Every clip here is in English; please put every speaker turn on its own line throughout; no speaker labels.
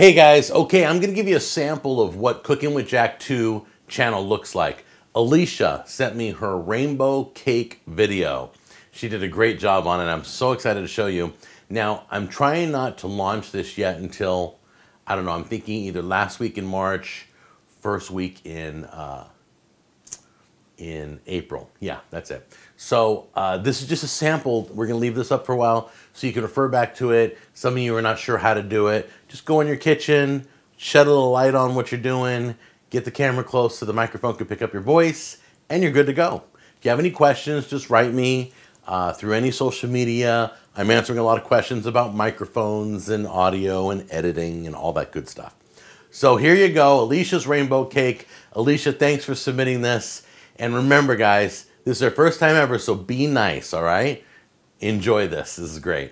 Hey guys, okay, I'm gonna give you a sample of what Cooking with Jack 2 channel looks like. Alicia sent me her rainbow cake video. She did a great job on it. I'm so excited to show you. Now, I'm trying not to launch this yet until, I don't know, I'm thinking either last week in March, first week in April. Yeah, that's it. So this is just a sample. We're gonna leave this up for a while so you can refer back to it. Some of you are not sure how to do it. Just go in your kitchen, shed a little light on what you're doing, get the camera close so the microphone can pick up your voice, and you're good to go. If you have any questions, just write me through any social media. I'm answering a lot of questions about microphones and audio and editing and all that good stuff. So here you go, Alicia's rainbow cake. Alicia, thanks for submitting this. And remember, guys, this is our first time ever, so be nice, all right? Enjoy this. This is great.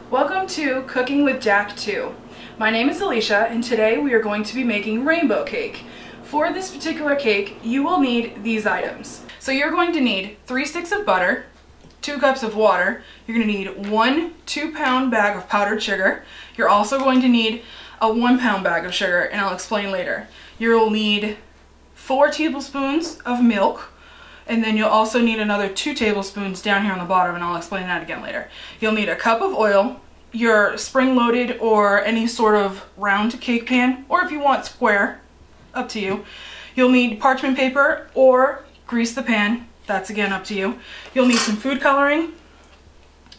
Welcome to Cooking with Jack 2. My name is Alicia, and today we are going to be making rainbow cake. For this particular cake, you will need these items. So you're going to need 3 sticks of butter, 2 cups of water. You're going to need 1 2-pound bag of powdered sugar. You're also going to need a 1-pound bag of sugar, and I'll explain later. You'll need 4 tablespoons of milk, and then you'll also need another 2 tablespoons down here on the bottom, and I'll explain that again later. You'll need a cup of oil, your spring-loaded or any sort of round cake pan, or if you want square, up to you. You'll need parchment paper or grease the pan, that's again up to you. You'll need some food coloring,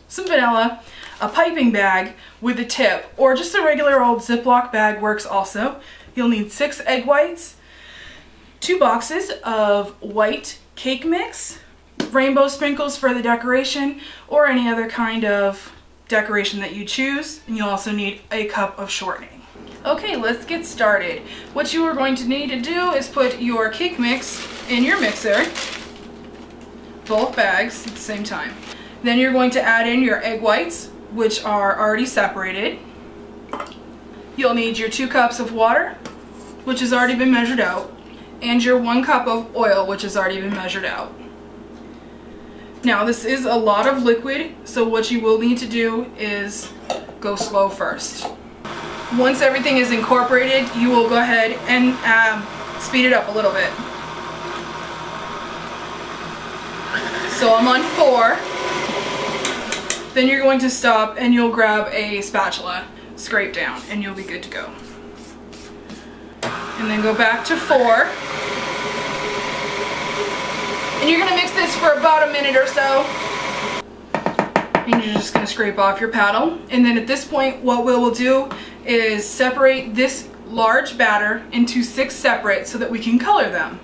some vanilla, a piping bag with a tip, or just a regular old Ziplock bag works also. You'll need 6 egg whites, 2 boxes of white cake mix, rainbow sprinkles for the decoration, or any other kind of decoration that you choose, and you'll also need a cup of shortening. Okay, let's get started. What you are going to need to do is put your cake mix in your mixer, both bags at the same time. Then you're going to add in your egg whites, which are already separated. You'll need your 2 cups of water, which has already been measured out, and your 1 cup of oil, which has already been measured out. Now, this is a lot of liquid, so what you will need to do is go slow first. Once everything is incorporated, you will go ahead and speed it up a little bit. So I'm on 4. Then you're going to stop and you'll grab a spatula, scrape down, and you'll be good to go. And then go back to 4. And you're going to mix this for about a minute or so. And you're just going to scrape off your paddle. And then at this point, what we will do is separate this large batter into 6 separate so that we can color them.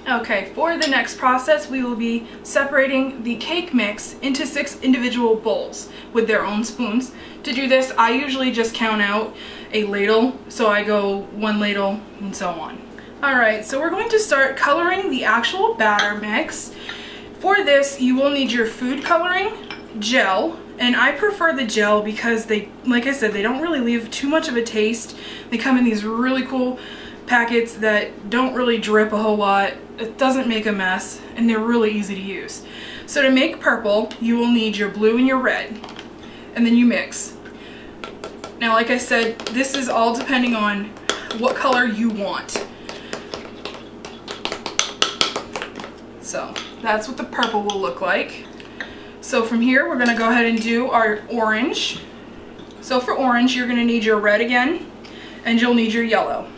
Okay, for the next process, we will be separating the cake mix into 6 individual bowls with their own spoons. To do this, I usually just count out a ladle, so I go 1 ladle and so on. Alright, so we're going to start coloring the actual batter mix. For this, you will need your food coloring gel, and I prefer the gel because they, like I said, they don't really leave too much of a taste. They come in these really cool packets that don't really drip a whole lot. It doesn't make a mess, and they're really easy to use. So to make purple, you will need your blue and your red, and then you mix. Now, like I said, this is all depending on what color you want. So that's what the purple will look like. So from here, we're gonna go ahead and do our orange. So for orange, you're gonna need your red again, and you'll need your yellow.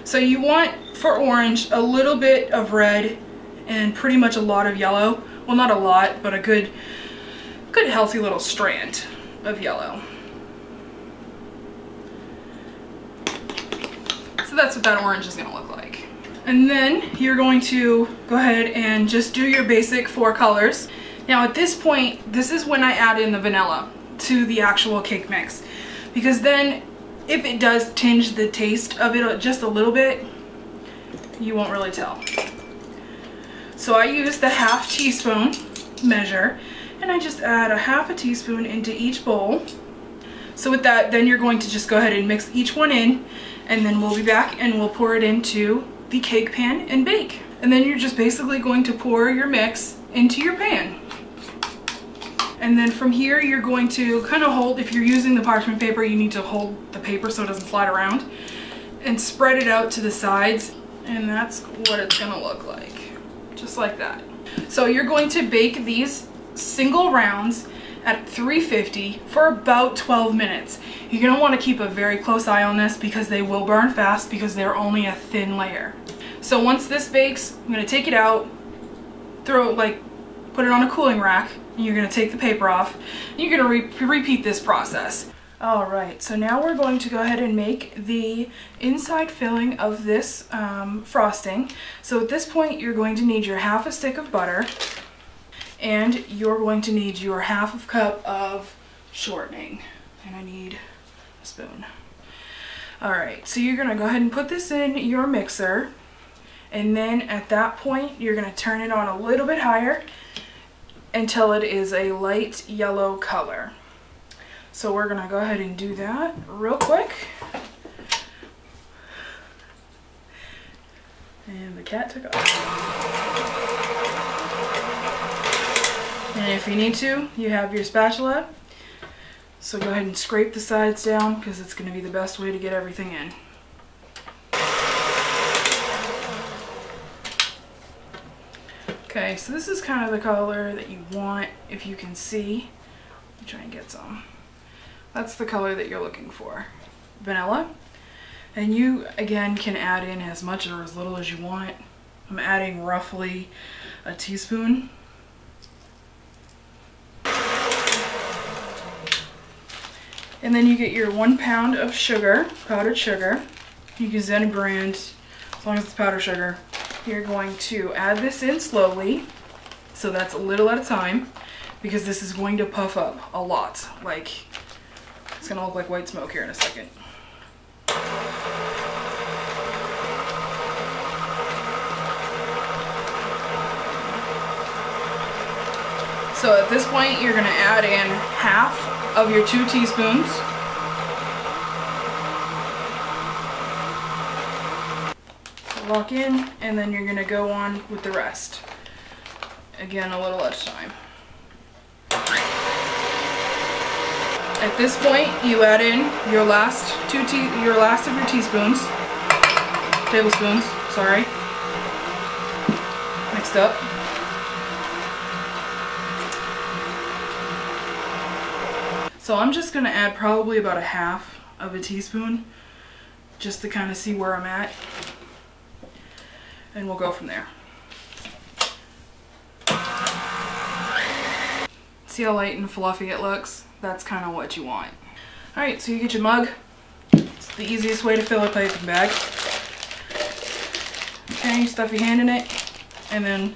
So you want, for orange, a little bit of red and pretty much a lot of yellow. Well, not a lot, but a good healthy little strand of yellow. So that's what that orange is gonna look like. And then you're going to go ahead and just do your basic 4 colors. Now at this point, this is when I add in the vanilla to the actual cake mix, because then if it does tinge the taste of it just a little bit, you won't really tell. So I use the 1/2 teaspoon measure, and I just add a 1/2 teaspoon into each bowl. So with that, then you're going to just go ahead and mix each one in, and then we'll be back and we'll pour it into the cake pan and bake. And then you're just basically going to pour your mix into your pan. And then from here, you're going to kind of hold, if you're using the parchment paper, you need to hold the paper so it doesn't slide around, and spread it out to the sides. And that's what it's gonna look like, just like that. So you're going to bake these single rounds at 350 for about 12 minutes. You're gonna wanna keep a very close eye on this because they will burn fast because they're only a thin layer. So once this bakes, I'm gonna take it out, put it on a cooling rack, and you're gonna take the paper off, and you're gonna repeat this process. Alright, so now we're going to go ahead and make the inside filling of this frosting. So at this point, you're going to need your half a stick of butter, and you're going to need your half a cup of shortening. And I need a spoon. Alright, so you're gonna go ahead and put this in your mixer, and then at that point, you're gonna turn it on a little bit higher until it is a light yellow color. So we're gonna go ahead and do that real quick. And the cat took off. And if you need to, you have your spatula. So go ahead and scrape the sides down because it's gonna be the best way to get everything in. Okay, so this is kind of the color that you want, if you can see. Let me try and get some. That's the color that you're looking for. Vanilla. And you, again, can add in as much or as little as you want. I'm adding roughly a teaspoon. And then you get your 1 pound of sugar, powdered sugar. You can use any brand, as long as it's powdered sugar. You're going to add this in slowly, so that's a little at a time, because this is going to puff up a lot. Like, it's gonna look like white smoke here in a second. So at this point, you're gonna add in half of your 2 teaspoons. Lock in, and then you're gonna go on with the rest. Again, a little at a time. At this point, you add in your last of your tablespoons, sorry, mixed up. So I'm just gonna add probably about a half of a teaspoon, just to kind of see where I'm at. And we'll go from there. See how light and fluffy it looks? That's kind of what you want. Alright, so you get your mug. It's the easiest way to fill a piping bag. Okay, you stuff your hand in it, and then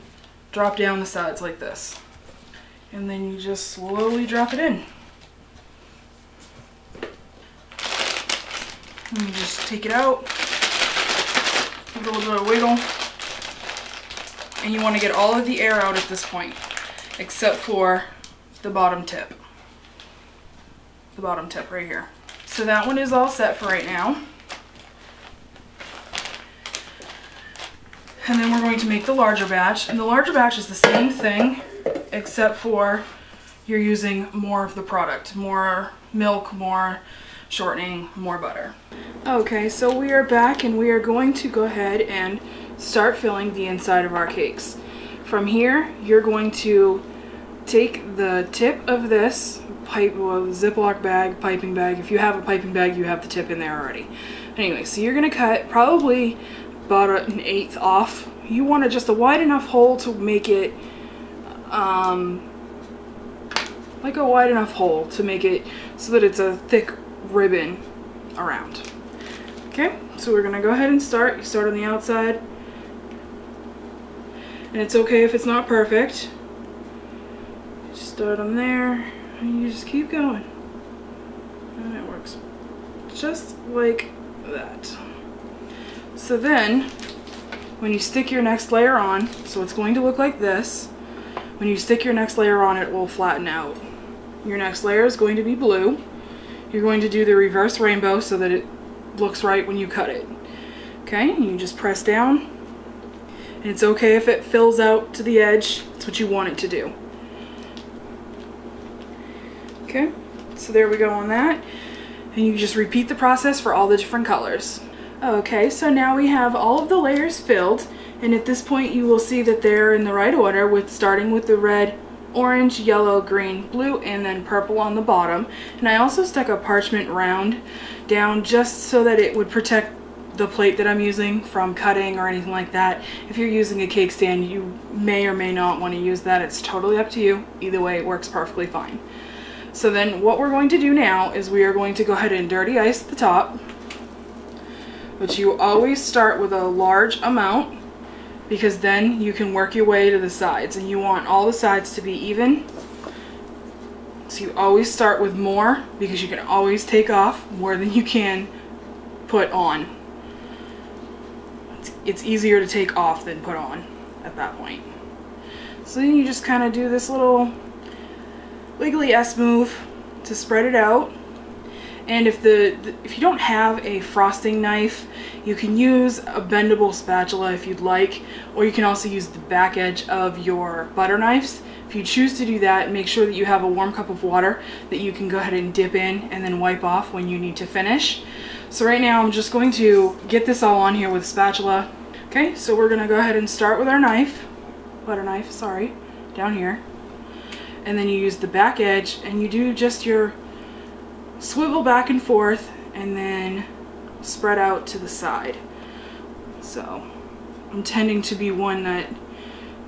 drop down the sides like this. And then you just slowly drop it in. And you just take it out, give it a little bit of wiggle. And you want to get all of the air out at this point, except for the bottom tip. The bottom tip right here. So that one is all set for right now. And then we're going to make the larger batch. And the larger batch is the same thing, except for you're using more of the product. More milk, more shortening, more butter. Okay, so we are back, and we are going to go ahead and start filling the inside of our cakes. From here, you're going to take the tip of this Ziplock bag, piping bag. If you have a piping bag, you have the tip in there already. Anyway, so you're gonna cut probably about 1/8 off. You want just a wide enough hole to make it like a wide enough hole to make it so that it's a thick ribbon around. Okay, so we're gonna go ahead and start. You start on the outside. And it's okay if it's not perfect. Just start on there, and you just keep going. And it works just like that. So then, when you stick your next layer on, so it's going to look like this. When you stick your next layer on, it will flatten out. Your next layer is going to be blue. You're going to do the reverse rainbow so that it looks right when you cut it. Okay, you just press down. And it's okay if it fills out to the edge. It's what you want it to do. Okay, so there we go on that. And you just repeat the process for all the different colors. Okay, so now we have all of the layers filled, and at this point you will see that they're in the right order, with starting with the red, orange, yellow, green, blue, and then purple on the bottom. And I also stuck a parchment round down just so that it would protect the plate that I'm using from cutting or anything like that. If you're using a cake stand, you may or may not want to use that. It's totally up to you. Either way, it works perfectly fine. So then what we're going to do now is we are going to go ahead and dirty ice the top, but you always start with a large amount because then you can work your way to the sides, and you want all the sides to be even. So you always start with more because you can always take off more than you can put on. It's easier to take off than put on at that point. So then you just kind of do this little wiggly S move to spread it out. And if you don't have a frosting knife, you can use a bendable spatula if you'd like, or you can also use the back edge of your butter knives. If you choose to do that, make sure that you have a warm cup of water that you can go ahead and dip in and then wipe off when you need to finish. So right now I'm just going to get this all on here with a spatula. Okay, so we're gonna go ahead and start with our knife, butter knife, sorry, down here. And then you use the back edge and you do just your swivel back and forth and then spread out to the side. So I'm tending to be one that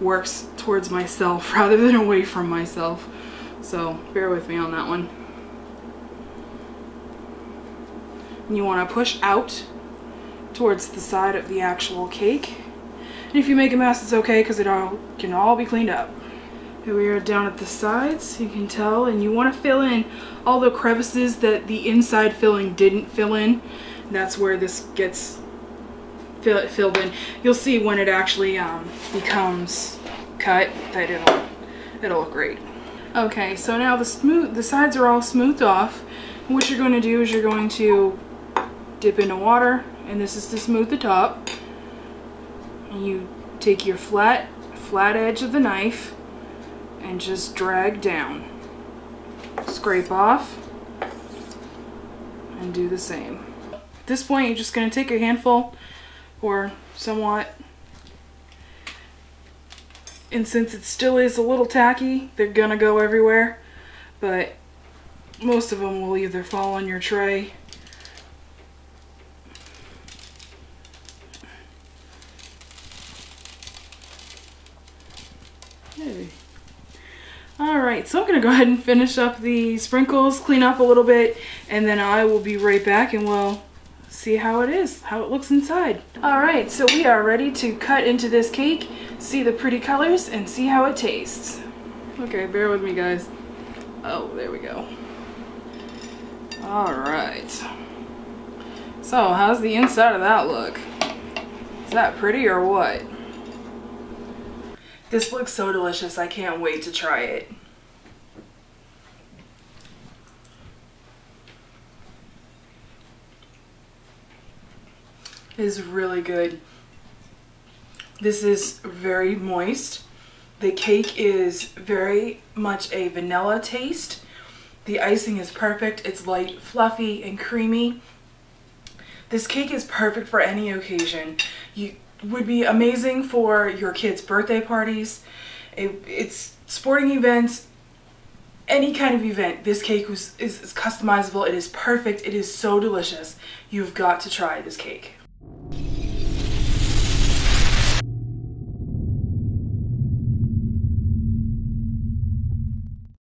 works towards myself rather than away from myself. So bear with me on that one. And you want to push out towards the side of the actual cake. And if you make a mess, it's okay because it all can all be cleaned up. Here we are down at the sides, you can tell, and you want to fill in all the crevices that the inside filling didn't fill in. That's where this gets filled in. You'll see when it actually becomes cut that it'll look great. Okay, so now the sides are all smoothed off. And what you're going to do is you're going to dip into water, and this is to smooth the top. And you take your flat edge of the knife and just drag down. Scrape off and do the same. At this point, you're just going to take a handful or somewhat, and since it still is a little tacky, they're going to go everywhere, but most of them will either fall on your tray Alright, so I'm going to go ahead and finish up the sprinkles, clean up a little bit, and then I will be right back and we'll see how it looks inside. Alright, so we are ready to cut into this cake, see the pretty colors, and see how it tastes. Okay, bear with me guys. Oh, there we go. Alright. So, how's the inside of that look? Is that pretty or what? This looks so delicious, I can't wait to try it. It is really good. This is very moist. The cake is very much a vanilla taste. The icing is perfect. It's light, fluffy, and creamy. This cake is perfect for any occasion. You would be amazing for your kids' birthday parties. It's sporting events, any kind of event. This cake is customizable. It is perfect. It is so delicious. You've got to try this cake.